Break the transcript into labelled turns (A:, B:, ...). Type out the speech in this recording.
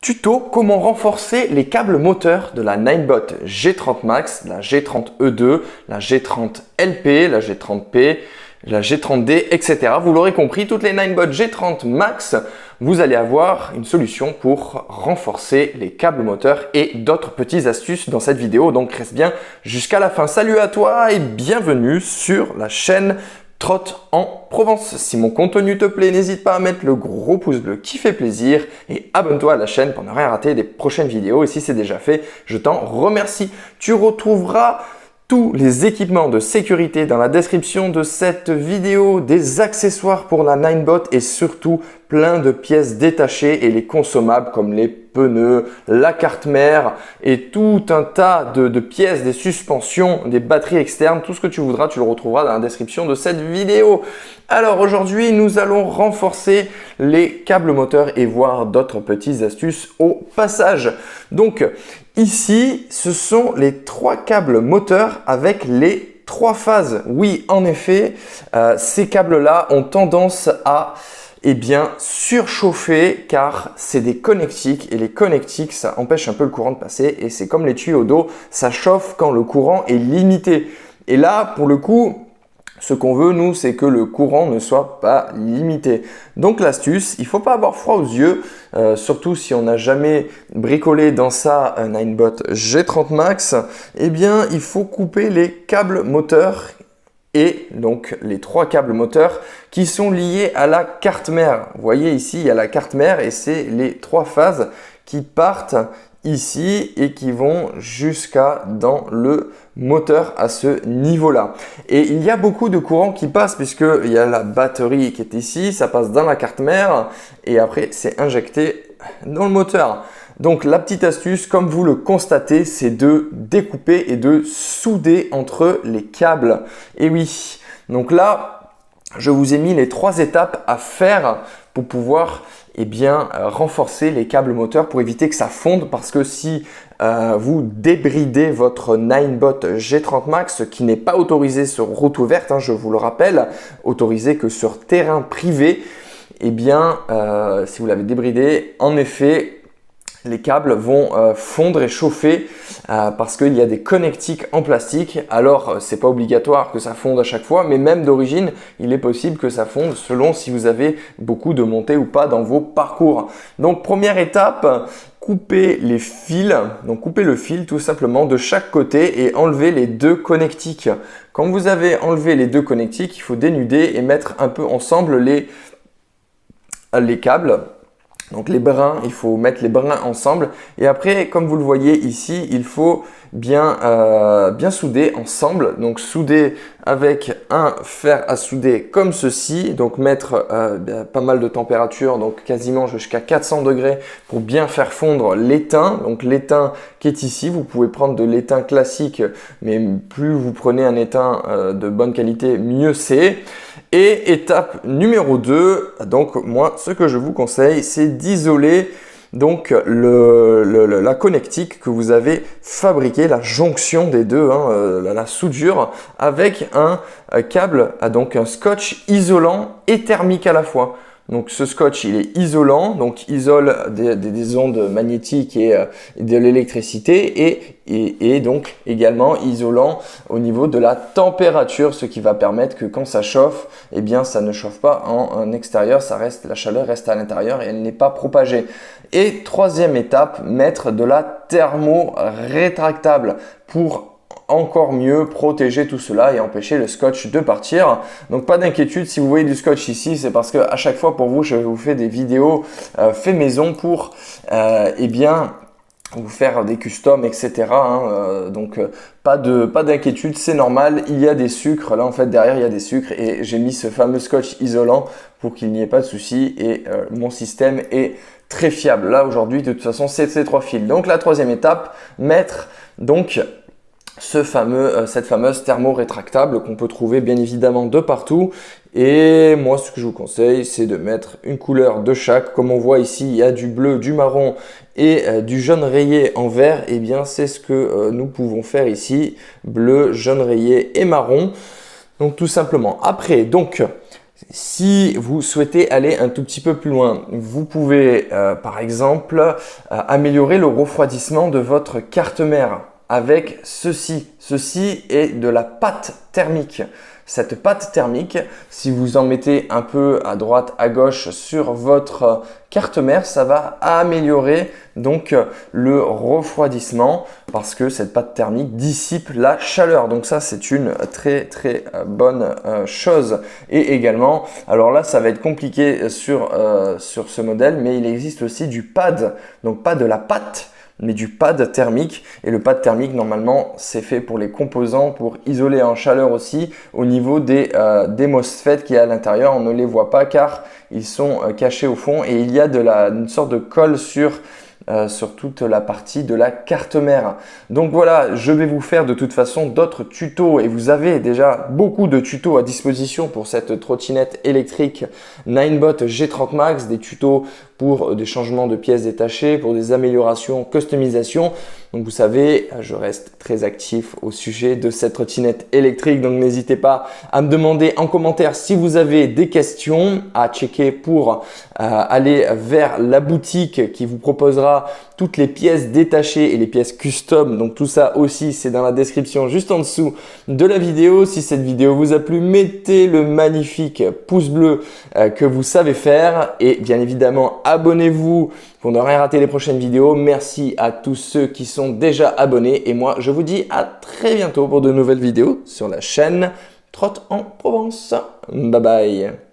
A: Tuto comment renforcer les câbles moteurs de la Ninebot G30 Max, la G30E2, la G30LP, la G30P, la G30D, etc. Vous l'aurez compris, toutes les Ninebot G30 Max, vous allez avoir une solution pour renforcer les câbles moteurs et d'autres petites astuces dans cette vidéo. Donc reste bien jusqu'à la fin. Salut à toi et bienvenue sur la chaîne Trotte en Provence. Si mon contenu te plaît, n'hésite pas à mettre le gros pouce bleu qui fait plaisir et abonne-toi à la chaîne pour ne rien rater des prochaines vidéos. Et si c'est déjà fait, je t'en remercie. Tu retrouveras tous les équipements de sécurité dans la description de cette vidéo, des accessoires pour la Ninebot et surtout plein de pièces détachées et les consommables comme les pneus, la carte mère et tout un tas de pièces, des suspensions, des batteries externes, tout ce que tu voudras, tu le retrouveras dans la description de cette vidéo. Alors aujourd'hui, nous allons renforcer les câbles moteurs et voir d'autres petites astuces au passage. Donc ici, ce sont les 3 câbles moteurs avec les 3 phases. Oui, en effet, ces câbles-là ont tendance à surchauffer car c'est des connectiques et les connectiques, ça empêche un peu le courant de passer et c'est comme les tuyaux d'eau, ça chauffe quand le courant est limité. Et là, pour le coup, ce qu'on veut, nous, c'est que le courant ne soit pas limité. Donc l'astuce, il ne faut pas avoir froid aux yeux, surtout si on n'a jamais bricolé dans sa Ninebot G30 Max, eh bien, il faut couper les câbles moteurs et donc les 3 câbles moteurs qui sont liés à la carte mère. Vous voyez ici, il y a la carte mère et c'est les 3 phases qui partent ici et qui vont jusqu'à dans le moteur à ce niveau-là. Et il y a beaucoup de courant qui passe puisqu'il y a la batterie qui est ici, ça passe dans la carte mère et après c'est injecté dans le moteur. Donc la petite astuce, comme vous le constatez, c'est de découper et de souder entre les câbles. Et oui, donc là, je vous ai mis les 3 étapes à faire pour pouvoir renforcer les câbles moteurs pour éviter que ça fonde parce que si vous débridez votre Ninebot G30 Max qui n'est pas autorisé sur route ouverte, je vous le rappelle, autorisé que sur terrain privé, si vous l'avez débridé, en effet, les câbles vont fondre et chauffer parce qu'il y a des connectiques en plastique. Alors, c'est pas obligatoire que ça fonde à chaque fois, mais même d'origine, il est possible que ça fonde selon si vous avez beaucoup de montées ou pas dans vos parcours. Donc, première étape, couper les fils. Donc, couper le fil tout simplement de chaque côté et enlever les 2 connectiques. Quand vous avez enlevé les 2 connectiques, il faut dénuder et mettre un peu ensemble les câbles. Donc les brins, il faut mettre les brins ensemble et après, comme vous le voyez ici, il faut bien souder ensemble. Donc souder avec un fer à souder comme ceci, donc mettre pas mal de température, donc quasiment jusqu'à 400 degrés pour bien faire fondre l'étain. Donc l'étain qui est ici, vous pouvez prendre de l'étain classique, mais plus vous prenez un étain de bonne qualité, mieux c'est. Et étape numéro 2, donc moi ce que je vous conseille, c'est d'isoler donc la connectique que vous avez fabriquée, la jonction des deux, la soudure, avec un câble, donc un scotch isolant et thermique à la fois. Donc ce scotch il est isolant, donc isole des ondes magnétiques et de l'électricité et donc également isolant au niveau de la température, ce qui va permettre que quand ça chauffe, ça ne chauffe pas en extérieur, la chaleur reste à l'intérieur et elle n'est pas propagée. Et troisième étape, mettre de la thermo rétractable pour encore mieux protéger tout cela et empêcher le scotch de partir. Donc pas d'inquiétude, si vous voyez du scotch ici, c'est parce que à chaque fois pour vous, je vous fais des vidéos fait maison pour vous faire des customs, etc. Donc pas d'inquiétude, c'est normal. Il y a des sucres, là en fait derrière il y a des sucres et j'ai mis ce fameux scotch isolant pour qu'il n'y ait pas de souci et mon système est très fiable. Là aujourd'hui de toute façon c'est ces 3 fils. Donc la troisième étape, mettre donc cette fameuse thermo rétractable qu'on peut trouver bien évidemment de partout. Et moi ce que je vous conseille c'est de mettre une couleur de chaque. Comme on voit ici il y a du bleu, du marron et du jaune rayé en vert. Et c'est ce que nous pouvons faire ici, bleu, jaune rayé et marron. Donc tout simplement. Après donc Si vous souhaitez aller un tout petit peu plus loin, vous pouvez par exemple améliorer le refroidissement de votre carte mère avec ceci. Ceci est de la pâte thermique. Cette pâte thermique, si vous en mettez un peu à droite, à gauche sur votre carte mère, ça va améliorer donc le refroidissement parce que cette pâte thermique dissipe la chaleur. Donc ça, c'est une très bonne chose. Et également, alors là, ça va être compliqué sur ce modèle, mais il existe aussi du pad. Donc pas de la pâte, mais du pad thermique. Et le pad thermique, normalement, c'est fait pour les composants, pour isoler en chaleur aussi au niveau des MOSFET qui est à l'intérieur. On ne les voit pas car ils sont cachés au fond et il y a une sorte de colle sur toute la partie de la carte mère. Donc voilà, je vais vous faire de toute façon d'autres tutos et vous avez déjà beaucoup de tutos à disposition pour cette trottinette électrique Ninebot G30 Max, des tutos pour des changements de pièces détachées, pour des améliorations, customisation. Donc vous savez, je reste très actif au sujet de cette trottinette électrique. Donc n'hésitez pas à me demander en commentaire si vous avez des questions à checker pour aller vers la boutique qui vous proposera toutes les pièces détachées et les pièces custom. Donc tout ça aussi, c'est dans la description juste en dessous de la vidéo. Si cette vidéo vous a plu, mettez le magnifique pouce bleu que vous savez faire et bien évidemment, abonnez-vous pour ne rien rater les prochaines vidéos. Merci à tous ceux qui sont déjà abonnés et moi, je vous dis à très bientôt pour de nouvelles vidéos sur la chaîne Trott en Provence. Bye bye.